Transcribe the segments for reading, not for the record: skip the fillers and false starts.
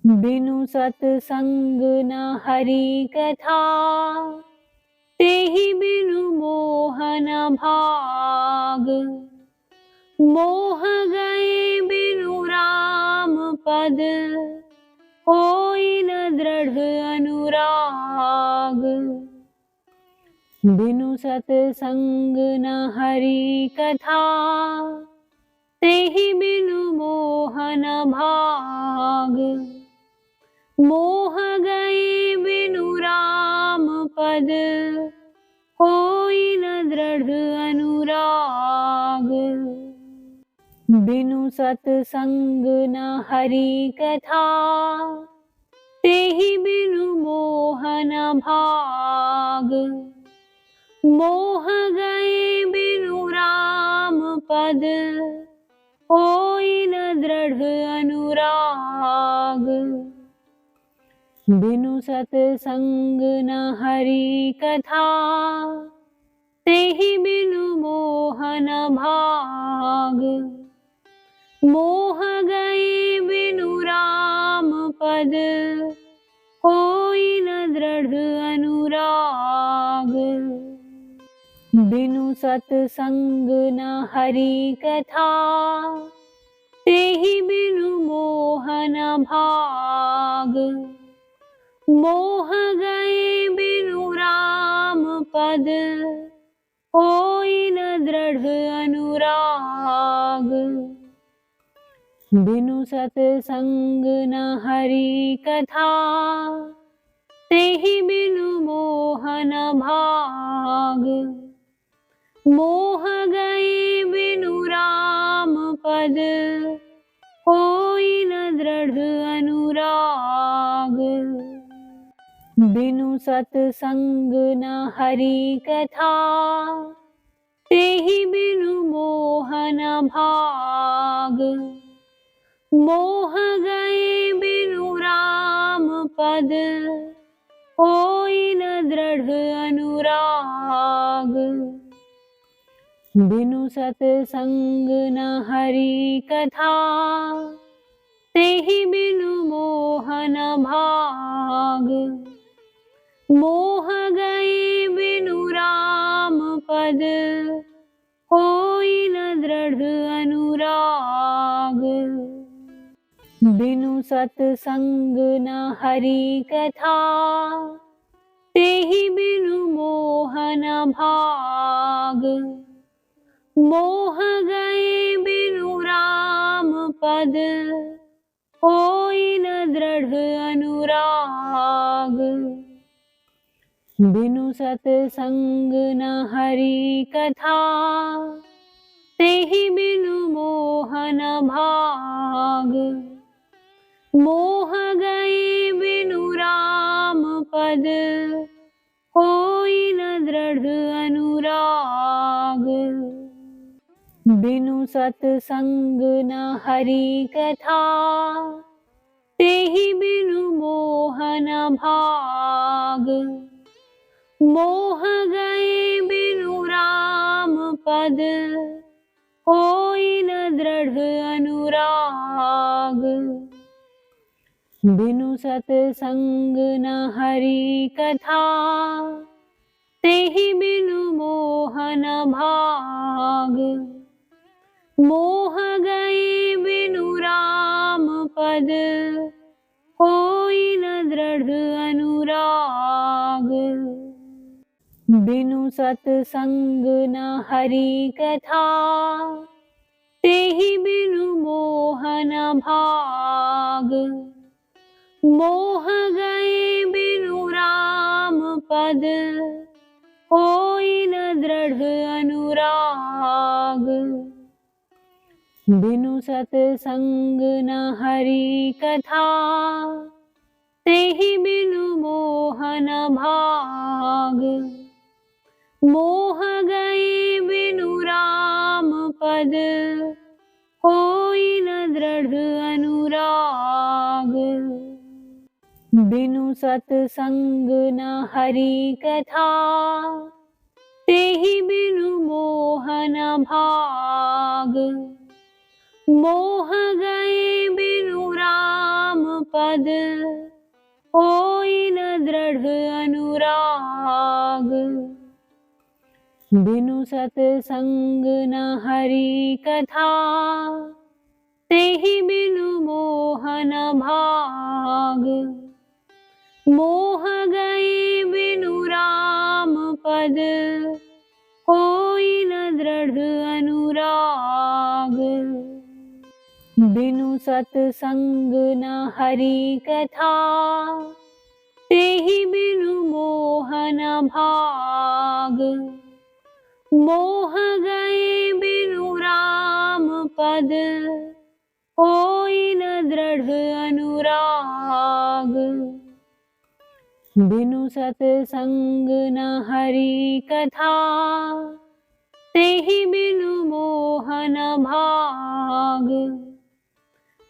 बिनु सतसंग न हरि कथा, तेहि बिनु मोह न भाग। मोह गए बिनु राम पद, होई न दृढ़ अनुराग। बिनु सतसंग न हरि कथा, तेहि बिनु मोह न भाग। मोह गए बिनु राम पद, होई न दृढ़ अनुराग। बिनु सतसंग न हरि कथा, तेहि बिनु मोह न भाग। मोह गए बिनु राम पद, होई न दृढ़ अनुराग। बिनु सतसंग न हरि कथा, तेहि बिनु मोह न भाग। मोह गए बिनु राम पद, होई न दृढ़ अनुराग। बिनु सतसंग न हरि कथा, तेहि बिनु मोह न भाग। मोह गए बिनु राम पद, होई न दृढ़ अनुराग। बिनु सतसंग न हरि कथा, तेहि बिनु मोह न भाग। मोह गए बिनु राम पद, होई न दृढ़ अनुराग। बिनु सतसंग न हरि कथा, तेहि बिनु मोह न भाग। मोह गए बिनु राम पद, होई न दृढ़ अनुराग। बिनु सतसंग न हरि कथा, तेहि बिनु मोह न भाग। मोह गए बिनु राम पद, होई न दृढ़ अनुराग। बिनु सतसंग न हरि कथा, तेहि बिनु मोह न भाग। मोह गए बिनु राम पद, होई न दृढ़ अनुराग। बिनु सतसंग न हरि कथा, तेहि बिनु मोह न भाग। मोह गए बिनु राम पद, होई न दृढ़ अनुराग। बिनु सतसंग न हरि कथा, तेहि बिनु मोह न भाग। मोह गए बिनु राम पद, होई न दृढ़ अनुराग। बिनु सतसंग न हरि कथा, तेहि बिनु मोह न भाग। मोह गए बिनु राम पद, होई न दृढ़ अनुराग। बिनु सतसंग न हरि कथा, तेहि बिनु मोह न भाग। मोह गए बिनु राम पद, होई न दृढ़ अनुराग। बिनु सतसंग न हरि कथा, तेहि बिनु मोह न भाग। मोह गए बिनु राम पद, होई न दृढ़ अनुराग। बिनु सतसंग न हरि कथा, तेहि बिनु मोह न भाग। मोह गए बिनु राम पद, होई न दृढ़ अनुराग। बिनु सतसंग न हरि कथा, तेहि बिनु मोह न भाग। मोह गए बिनु राम पद, होई न दृढ़ अनुराग। बिनु सतसंग न हरि कथा, तेहि बिनु मोह न भाग। मोह गए बिनु राम पद, होई न दृढ़ अनुराग। बिनु सतसंग न हरि कथा, तेहि बिनु मोह न भाग।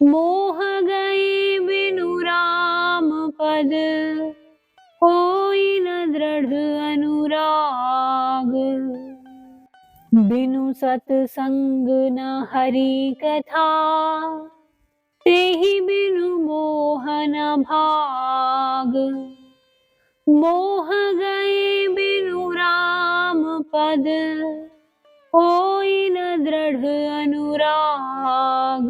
मोह गए बिनु राम पद, होई न दृढ़ अनुराग। बिनु सतसंग न हरि कथा, तेहि बिनु मोह न भाग। मोह गए बिनु राम पद, होई न दृढ़ अनुराग।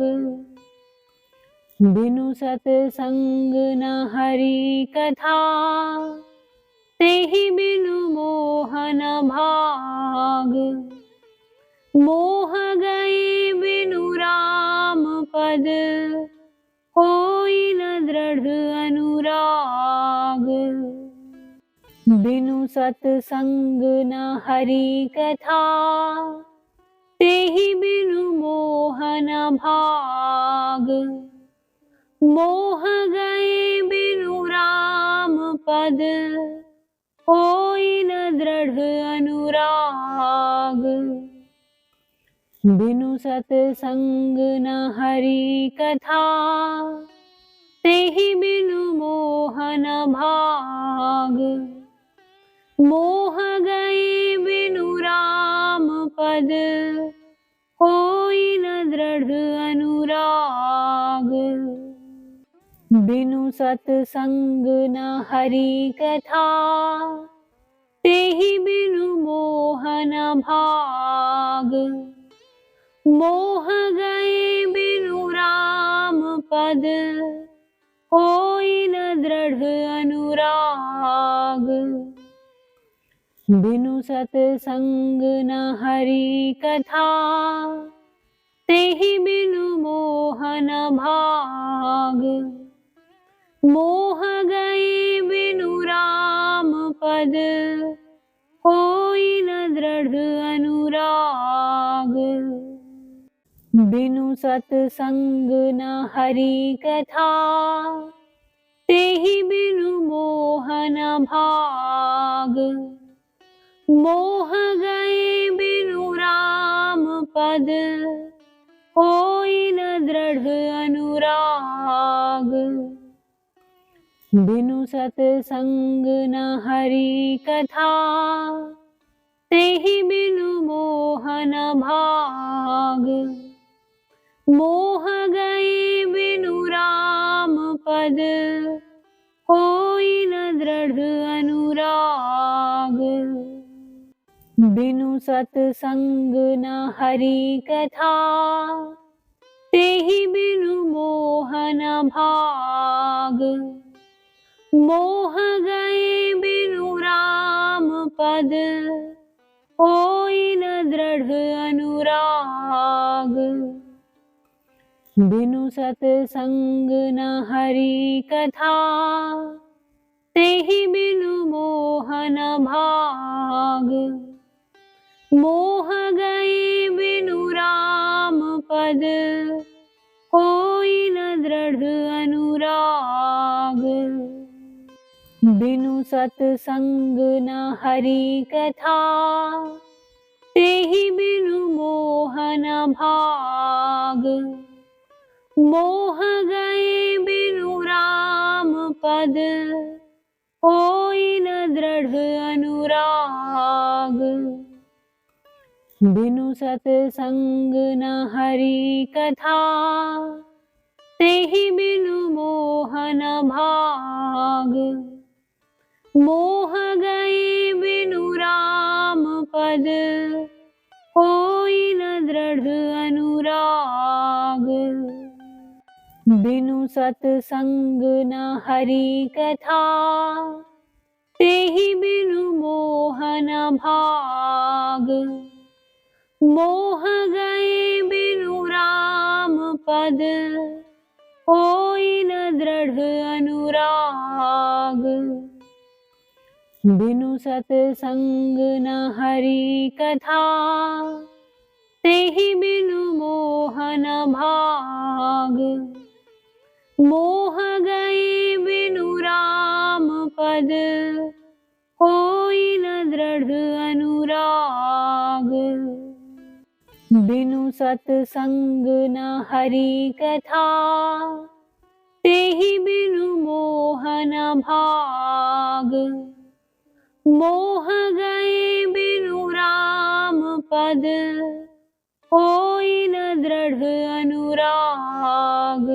बिनु सतसंग न हरि कथा, तेहि बिनु मोह न भाग। मोह गए बिनु राम पद, होई न दृढ़ अनुराग। बिनु सतसंग न हरि कथा, तेहि बिनु मोह न भाग। मोह गए बिनु राम पद, होई न दृढ़ अनुराग। बिनु सतसंग न हरि कथा, तेहि बिनु मोह न भाग। मोह गए बिनु राम पद, होई न दृढ़ अनुराग। बिनु सतसंग न हरि कथा, तेहि बिनु मोह न भाग। मोह गए बिनु राम पद, होई न दृढ़ अनुराग। बिनु सतसंग न हरि कथा, तेहि बिनु मोह न भाग। मोह गए बिनु राम पद, होई न दृढ़ अनुराग। बिनु सतसंग न हरि कथा, तेहि बिनु मोह न भाग। मोह गए बिनु राम पद, होई न दृढ़ अनुराग। बिनु सतसंग न हरि कथा, तेहि बिनु मोह न भाग। मोह गए बिनु राम पद, होई न दृढ़ अनुराग। बिनु सतसंग न हरि कथा, तेहि बिनु मोह न भाग। मोह गए बिनु राम पद, होई न दृढ़ अनुराग। बिनु सतसंग न हरि कथा, तेहि बिनु मोह न भाग। मोह गए बिनु राम पद, होई न दृढ़ अनुराग। बिनु सतसंग न हरि कथा, तेहि बिनु मोह न भाग। मोह गए बिनु राम पद, होई न दृढ़ अनुराग। बिनु सतसंग न हरि कथा, तेहि बिनु मोह न भाग। मोह गए बिनु राम पद, होई न दृढ़ अनुराग। बिनु सतसंग न हरि कथा, तेहि बिनु मोह न भाग। मोह गए बिनु राम पद, होई न दृढ़ अनुराग। बिनु सतसंग न हरि कथा, तेहि बिनु मोह न भाग। मोह गए बिनु राम पद, होई न दृढ़ अनुराग। बिनु सतसंग न हरि कथा, तेहि बिनु मोह न भाग। मोह गए बिनु राम पद, होई न दृढ़ अनुराग।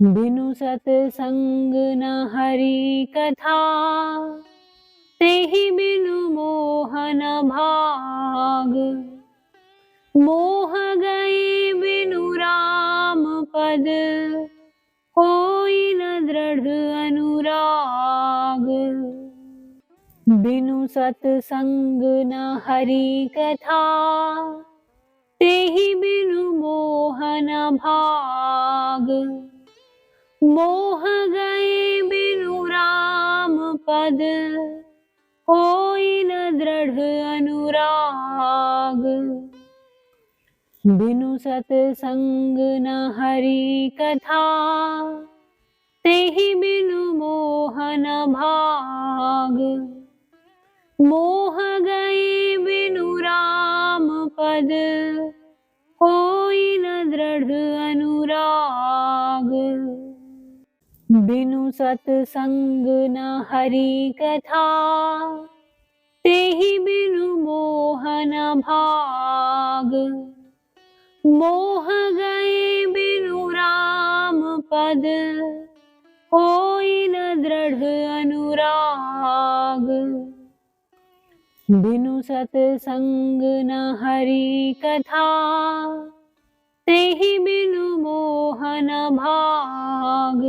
बिनु सतसंग न हरि कथा, तेहि बिनु मोह न भाग। मोह गए बिनु राम पद, होई न दृढ़ अनुराग। बिनु सतसंग न हरि कथा, तेहि बिनु मोह न भाग। मोह गए बिनु राम पद, होई न दृढ़ अनुराग। बिनु सतसंग न हरि कथा, तेहि बिनु मोह न भाग। मोह गए बिनु राम पद, होई न दृढ़ अनुराग। बिनु सतसंग न हरि कथा, तेहि बिनु मोह न भाग। मोह गए बिनु राम पद, होई न दृढ़ अनुराग। बिनु सतसंग न हरि कथा, तेहि बिनु मोह न भाग।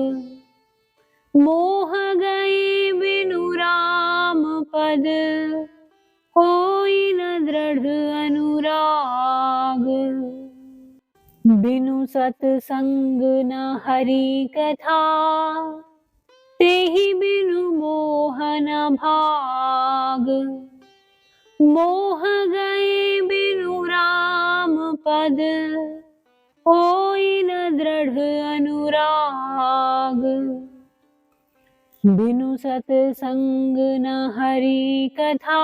मोह गए बिनु राम पद, होई न दृढ़ अनुराग। बिनु सतसंग न हरि कथा, तेहि बिनु मोह न भाग। मोह गए बिनु राम पद, होई न दृढ़ अनुराग। बिनु सतसंग न हरि कथा,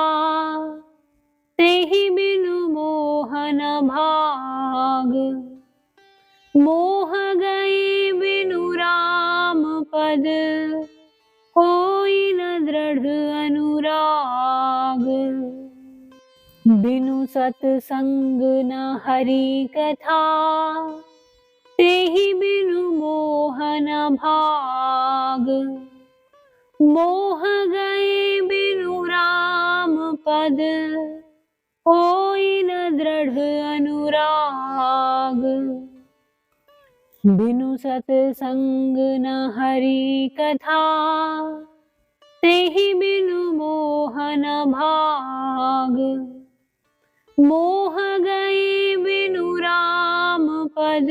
तेहि बिनु मोह न भाग। मोह गए बिनु राम पद, होई न दृढ़ अनुराग। बिनु सतसंग न हरि कथा, तेहि बिनु मोह न भाग। मोह गए बिनु राम पद, होई न दृढ़ अनुराग। बिनु सतसंग न हरि कथा, तेहि बिनु मोह न भाग। मोह गए बिनु राम पद,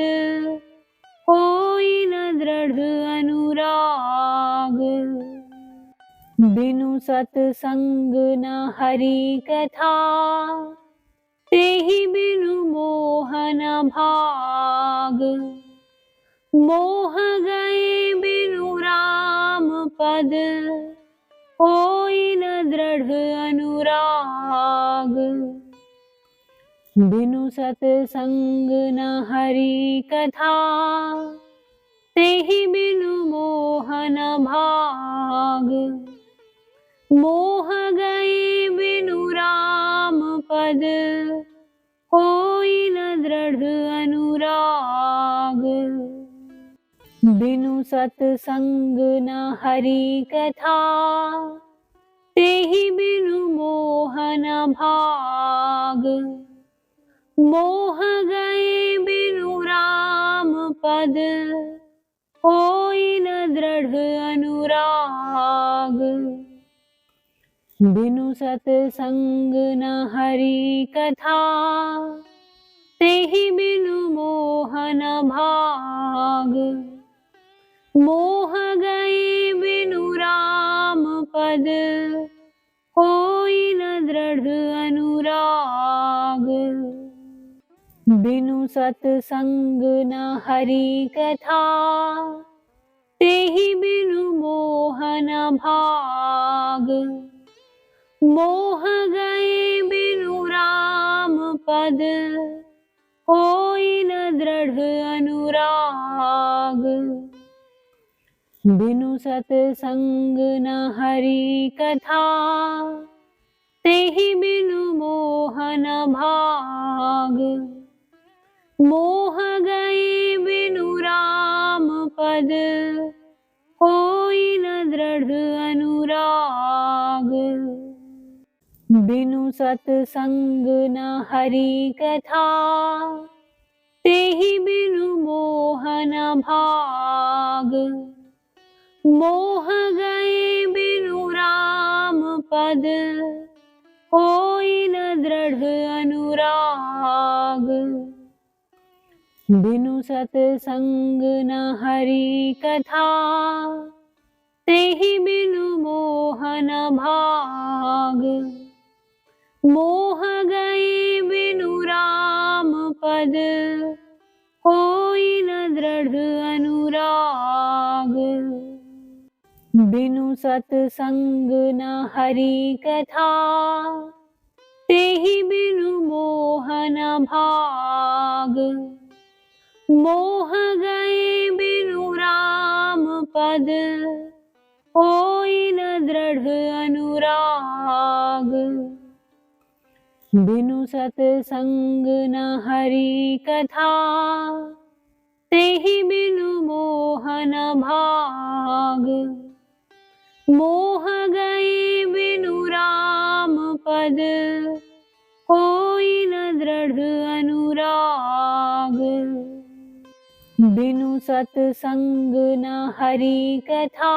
होई न दृढ़ अनुराग। बिनु सतसंग न हरि कथा, तेहि बिनु मोह न भाग। मोह गए बिनु राम पद, होई न दृढ़ अनुराग। बिनु सतसंग न हरि कथा, तेहि बिनु मोह न भाग। मोह गए बिनु राम पद, सतसंग न हरि कथा, तेहि बिनु मोह न भाग। मोह गए बिनु राम पद, होई न दृढ़ अनुराग। बिनु सतसंग न हरि कथा, तेहि बिनु मोह न भाग। मोह गए बिनु राम पद, होई न दृढ़ अनुराग। बिनु सतसंग न हरि कथा, तेहि बिनु मोह न भाग। मोह गए बिनु राम पद, होई न दृढ़ अनुराग। बिनु सतसंग न हरि कथा, तेहि बिनु मोह न भाग। मोह गए बिनु राम पद, होई न दृढ़ अनुराग। बिनु सतसंग न हरि कथा, तेहि बिनु मोह न भाग। मोह गए बिनु राम पद, होई न दृढ़ अनुराग। बिनु सतसंग न हरि कथा, तेहि बिनु मोह न भाग। मोह गए बिनु राम पद, होई न दृढ़ अनुराग। बिनु सतसंग न हरि कथा, तेहि बिनु मोह न भाग। मोह गए बिनु राम पद, होई न दृढ़ अनुराग। बिनु सतसंग न हरि कथा, तेहि बिनु मोह न भाग। मोह गए बिनु राम पद, होई न दृढ़ अनुराग। बिनु सतसंग न हरि कथा,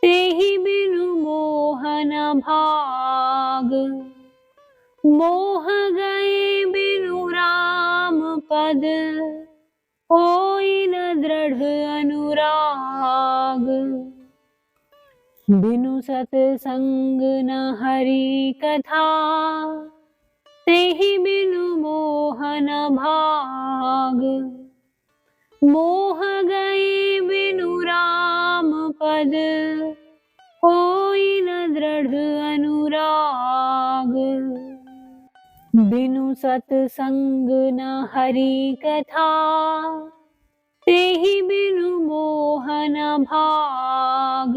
तेहि बिनु मोह न भाग। मोह गए बिनु राम पद, होई न दृढ़ अनुराग। बिनु सतसंग न हरि कथा, तेहि बिनु मोह न भाग। मोह गए बिनु राम पद, होई न दृढ़ अनुराग। बिनु सतसंग न हरि कथा, तेहि बिनु मोह न भाग।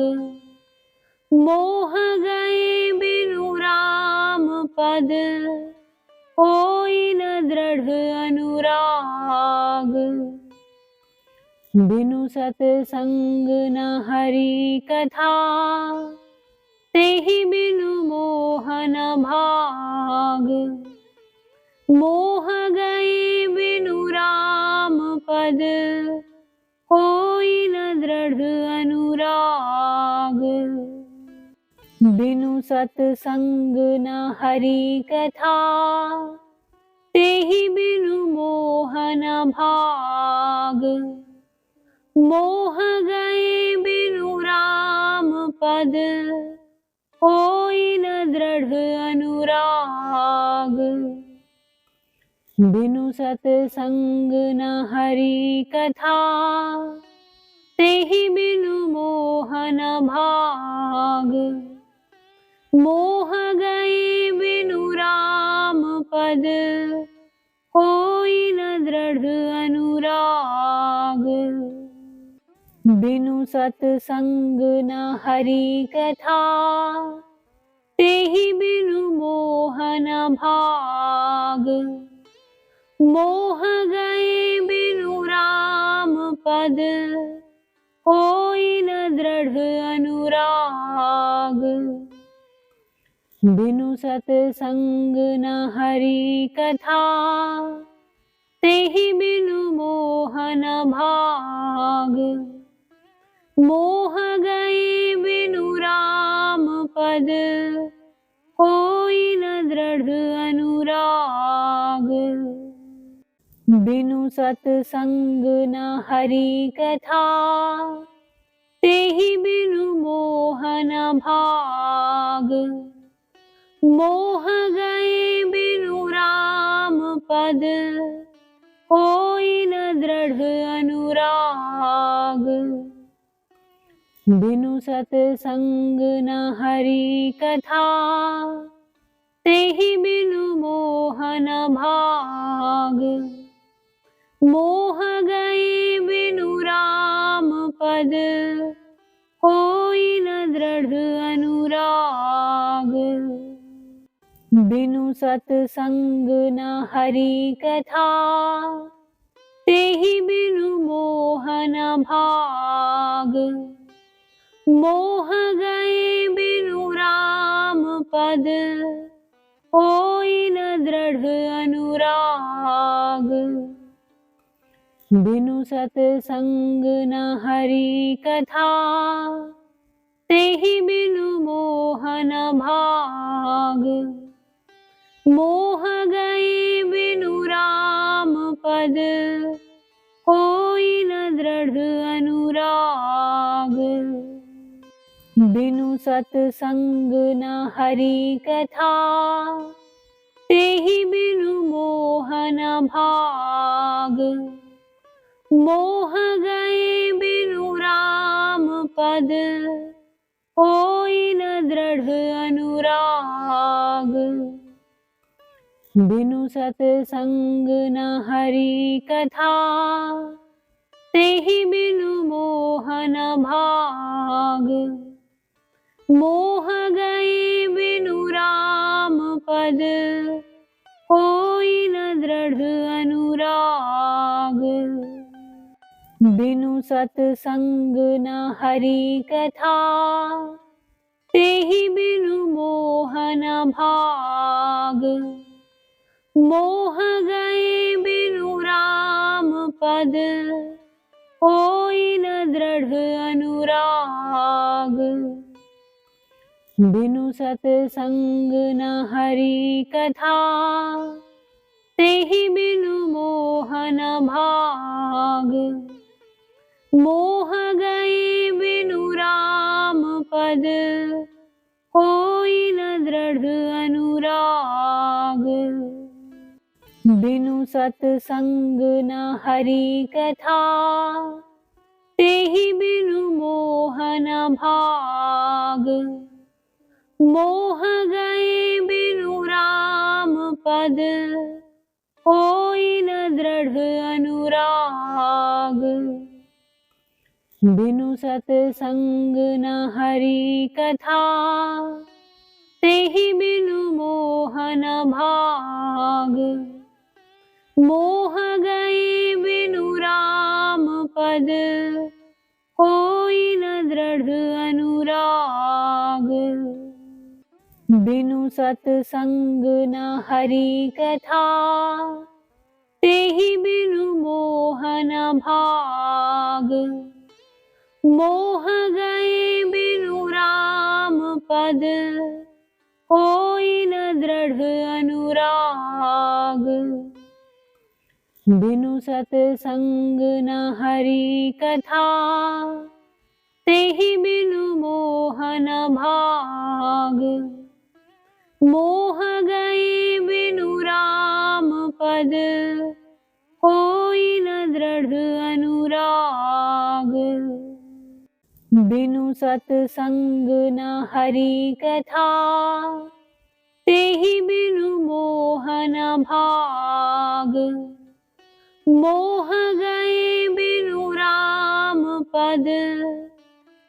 मोह गए बिनु राम पद, होई न दृढ़ अनुराग। बिनु सतसंग न हरि कथा, तेहि बिनु मोह न भाग। मोह गए बिनु राम पद, होई न दृढ़ अनुराग। बिनु सतसंग न हरि कथा, तेहि बिनु मोह न भाग। मोह गए बिनु राम पद, होई न दृढ़ अनुराग। बिनु सतसंग न हरि कथा, तेहि बिनु मोह न भाग। मोह गए बिनु राम पद, होई न दृढ़ अनुराग। बिनु सतसंग न हरि कथा, तेहि बिनु मोह न भाग। मोह गए बिनु राम पद, दृढ़ अनुराग। बिनु सतसंग न हरि कथा, तेहि बिनु मोह न भाग। मोह गए बिनु राम पद, कोई न दृढ़ अनुराग। बिनु सतसंग न हरि कथा, तेहि बिनु मोह न भाग। मोह गए बिनु राम पद, कोई न दृढ़ अनुराग। बिनु सतसंग न हरि कथा, तेहि बिनु मोह न भाग। मोह गए बिनु राम पद, कोई न दृढ़ अनुराग। बिनु सतसंग न हरि कथा, तेहि बिनु मोह न भाग। मोह गए बिनु राम पद, कोई न दृढ़ अनुराग। बिनु सतसंग न हरि कथा, तेहि बिनु मोह न भाग। मोह गए बिनु राम पद, कोई न दृढ़ अनुराग। बिनु सतसंग न हरि कथा, तेहि बिनु मोह न भाग। मोह गए बिनु राम पद, कोई न दृढ़ अनुराग। बिनु सतसंग न हरि कथा, तेहि बिनु मोह न भाग। मोह गए बिनु राम पद, कोई न दृढ़ अनुराग। बिनु सतसंग न हरि कथा, तेहि बिनु मोह न भाग। मोह गए बिनु राम पद, कोई न दृढ़ अनुराग। बिनु सतसंग न हरि कथा, तेहि बिनु मोह न भाग। मोह गए बिनु राम पद, कोई न दृढ़ अनुराग। बिनु सतसंग न हरि कथा, तेहि बिनु मोह न भाग। मोह गए बिनु राम पद, कोई न दृढ़ अनुराग। बिनु सतसंग न हरि कथा, तेहि बिनु मोह न भाग। मोह गए बिनु राम पद, कोई न दृढ़ अनुराग। बिनु सतसंग न हरि कथा, तेहि बिनु मोह न भाग। मोह गए बिनु राम पद, कोई न दृढ़ अनुराग। बिनु सतसंग न हरि कथा, तेहि बिनु मोह न भाग। मोह गए बिनु राम पद, कोई न दृढ़ अनुराग। बिनु सतसंग न हरि कथा, तेहि बिनु मोह न भाग। मोह गए बिनु राम पद,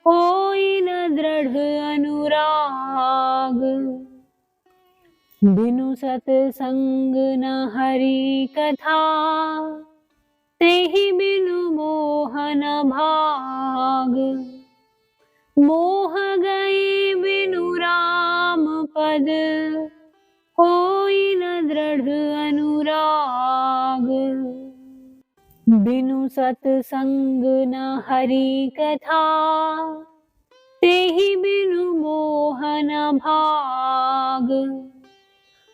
कोई न दृढ़ अनुराग। बिनु सतसंग न हरि कथा, तेहि बिनु मोह न भाग। पद होई न दृढ़ अनुराग। बिनु सतसंग न हरि कथा तेहि बिनु मोह न भाग।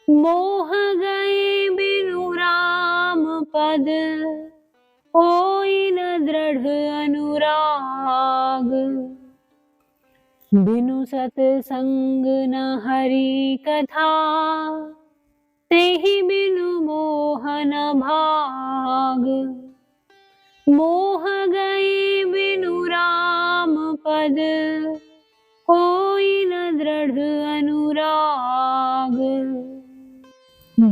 मोह गए बिनु राम पद होई न दृढ़ अनुराग। बिनु सतसंग न हरि कथा तेहि बिनु मोह न भाग। मोह गए बिनु राम पद होई न दृढ़ अनुराग।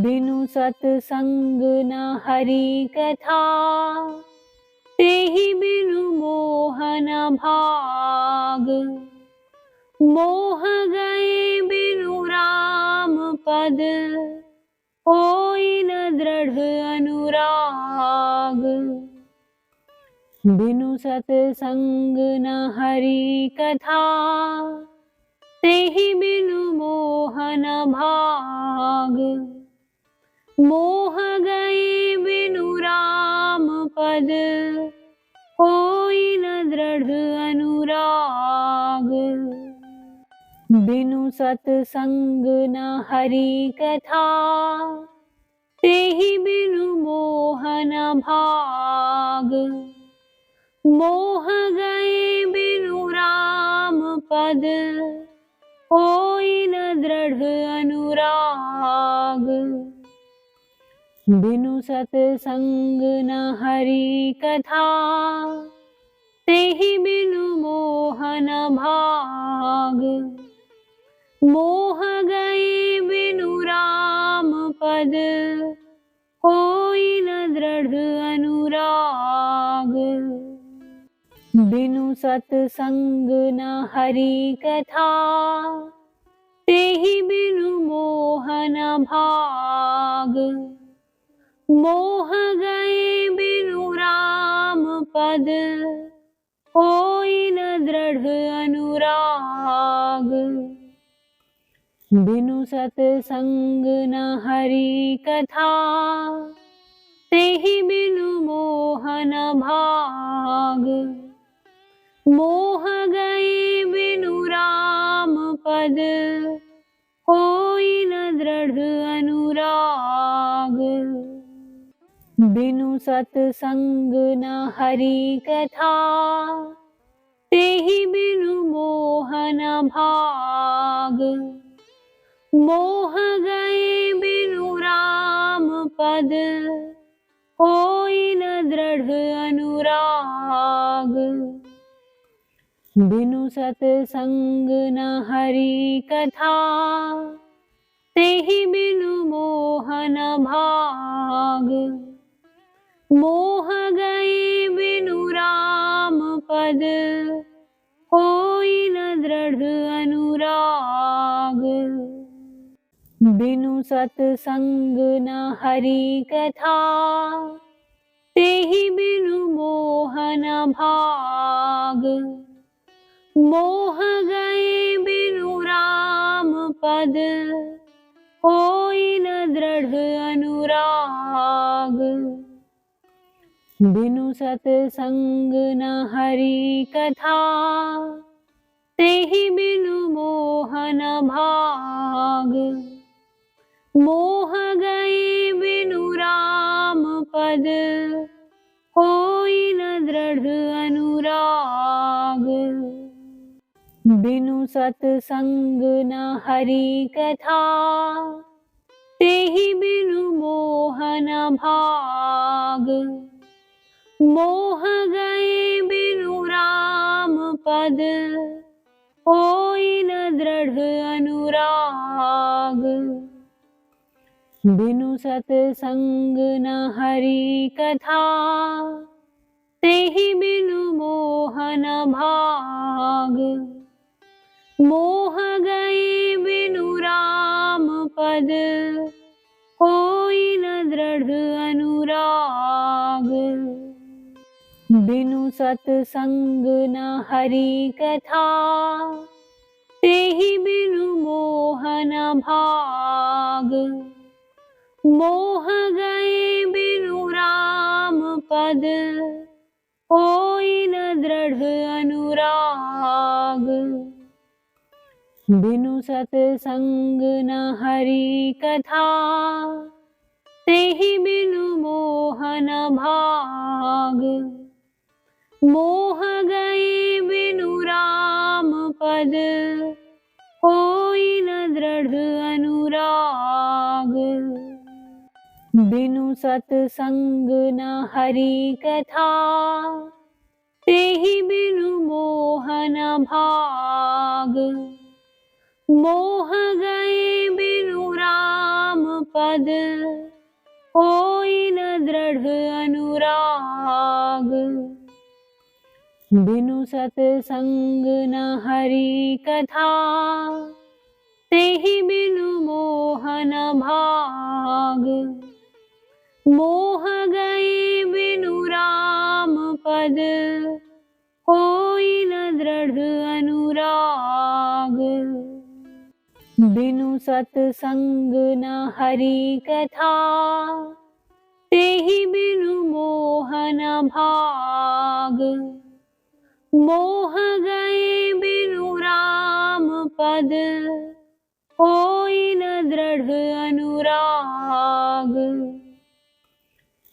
बिनु सतसंग न हरि कथा तेहि बिनु मोह न भाग। मोह गए बिनु राम पद होई न दृढ़ अनुराग। बिनु सतसंग न हरि कथा तेहि बिनु मोह न भाग। मोह गए बिनु राम पद होई न दृढ़ अनुराग। बिनु सतसंग न हरि कथा तेहि बिनु मोह न भाग। मोह गए बिनु राम पद होई न दृढ़ अनुराग। बिनु सतसंग न हरि कथा तेहि बिनु मोह न भाग। मोह गए बिनु राम पद होई न दृढ़ अनुराग। बिनु सतसंग न हरि कथा तेहि बिनु मोह न भाग। मोह गए बिनु राम पद होई न दृढ़ अनुराग। बिनु सतसंग न हरि कथा तेहि बिनु मोह न भाग। मोह गए बिनु राम पद होई न दृढ़ अनुराग। बिनु सतसंग न हरि कथा तेहि बिनु मोह न भाग। मोह गए बिनु राम पद होई न दृढ़ अनुराग। बिनु सतसंग न हरि कथा तेहि बिनु मोह न भाग। मोह गए बिनु राम पद होई न दृढ़ अनुराग। बिनु सतसंग न हरि कथा तेहि बिनु मोह न भाग। मोह गए बिनु राम पद होई न दृढ़ अनुराग। बिनु सतसंग न हरि कथा तेहि बिनु मोह न भाग। मोह गए बिनु राम पद होई न दृढ़ अनुराग। बिनु सतसंग न हरि कथा तेहि बिनु मोह न भाग। मोह गए बिनु राम पद होई न दृढ़ अनुराग। बिनु सतसंग न हरि कथा तेहि बिनु मोह न भाग। मोह गए बिनु राम पद होई न दृढ़ अनुराग। बिनु सतसंग न हरि कथा तेहि बिनु मोह न भाग। मोह गए बिनु राम पद, होई न दृढ़ अनुराग। बिनु सतसंग न हरि कथा, तेहि बिनु मोह न भाग। मोह गए बिनु राम पद, होई न दृढ़ अनुराग। बिनु सतसंग न हरि कथा, तेहि बिनु मोह न भाग। मोह गए बिनु राम पद, होई न दृढ़ अनुराग। बिनु सतसंग न हरि कथा, तेहि बिनु मोह न भाग। मोह गए बिनु राम पद, होई न दृढ़ अनुराग। बिनु सतसंग न हरि कथा, तेहि बिनु मोह न भाग। मोह गए बिनु राम पद, होई न दृढ़ अनुराग।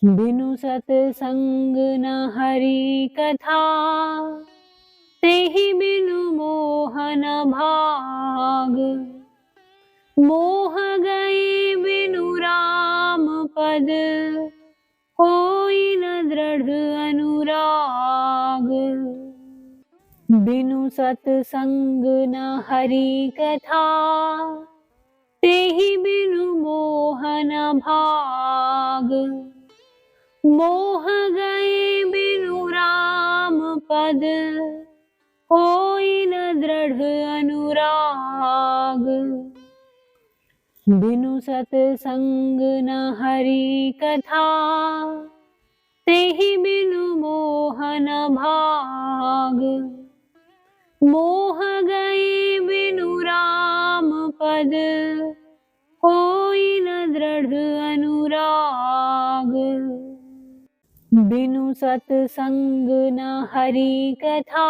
बिनु सतसंग न हरि कथा, तेहि बिनु मोह न भाग। मोह गए बिनु राम पद, होई न दृढ़ अनुराग। बिनु सतसंग न हरि कथा, तेहि बिनु मोह न भाग। मोह गए बिनु राम पद, होई न दृढ़ अनुराग। बिनु सतसंग न हरि कथा, तेहि बिनु मोह न भाग। मोह गए बिनु राम पद, होई न दृढ़ अनुराग। बिनु सतसंग न हरि कथा,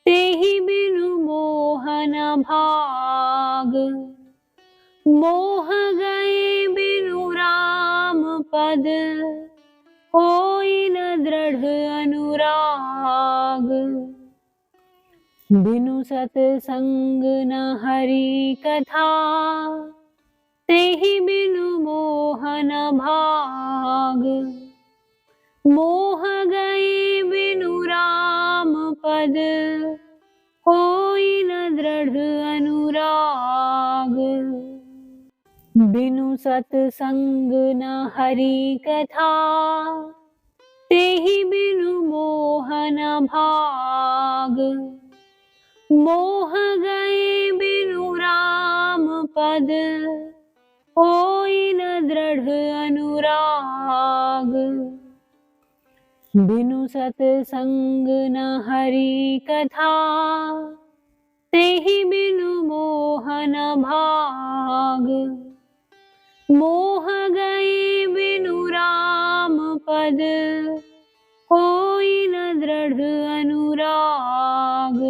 तेहि बिनु मोह न भाग। मोह गए बिनु राम पद, होई न दृढ़ अनुराग। बिनु सतसंग न हरि कथा, तेहि बिनु मोह न भाग। मोह गए बिनु राम पद, होई न दृढ़ अनुराग। बिनु सतसंग न हरि कथा, तेहि बिनु मोह न भाग। मोह गए बिनु राम पद, होई न दृढ़ अनुराग। बिनु सतसंग न हरि कथा, तेहि बिनु मोह न भाग। मोह गए बिनु राम पद, होई न दृढ़ अनुराग।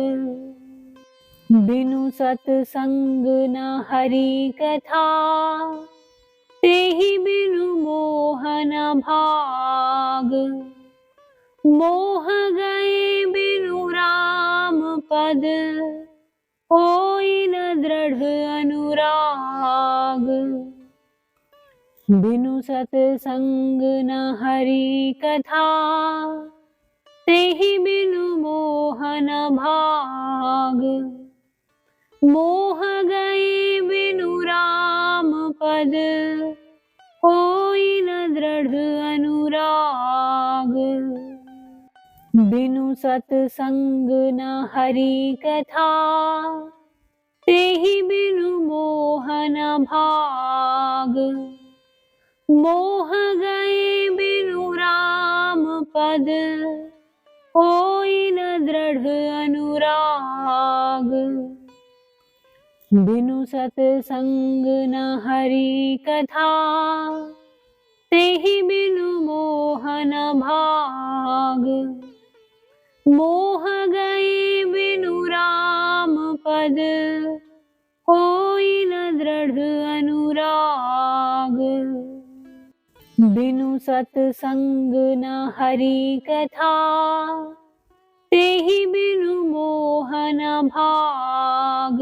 बिनु सतसंग न हरि कथा, तेहि बिनु मोह न भाग। मोह गए बिनु राम पद, होई न दृढ़ अनुराग। बिनु सतसंग न हरि कथा, तेहि बिनु मोह न भाग। मोह गए बिनु राम पद, होई न दृढ़ अनुराग। बिनु सतसंग न हरि कथा, तेहि बिनु मोह न भाग। मोह गए बिनु राम पद, होई न दृढ़ अनुराग। बिनु सतसंग न हरि कथा, तेहि बिनु मोह न भाग। मोह गए बिनु राम पद, होई न दृढ़ अनुराग। बिनु सतसंग न हरि कथा, तेहि बिनु मोह न भाग।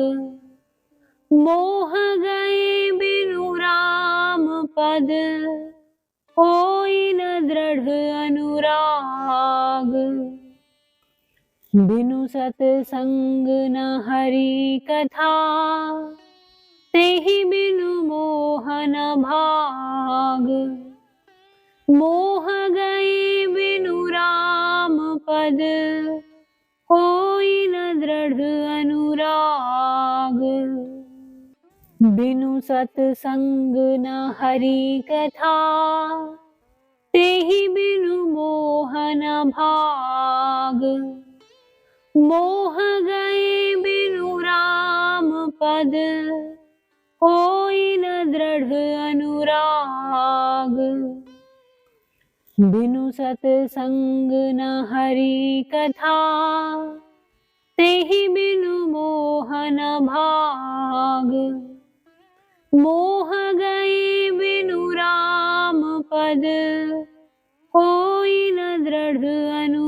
मोह गए बिनु राम पद, होई न दृढ़ अनुराग। बिनु सतसंग न हरि कथा, तेहि बिनु मोह न भाग। मोह गए बिनु राम पद, होई न दृढ़ अनुराग। बिनु सतसंग न हरि कथा, तेहि बिनु मोह न भाग। मोह गए बिनु राम पद, होई न दृढ़ अनुराग। बिनु सतसंग न हरि कथा, तेहि बिनु मोह न भाग। मोह गए बिनु राम पद, होई न दृढ़ अनुराग।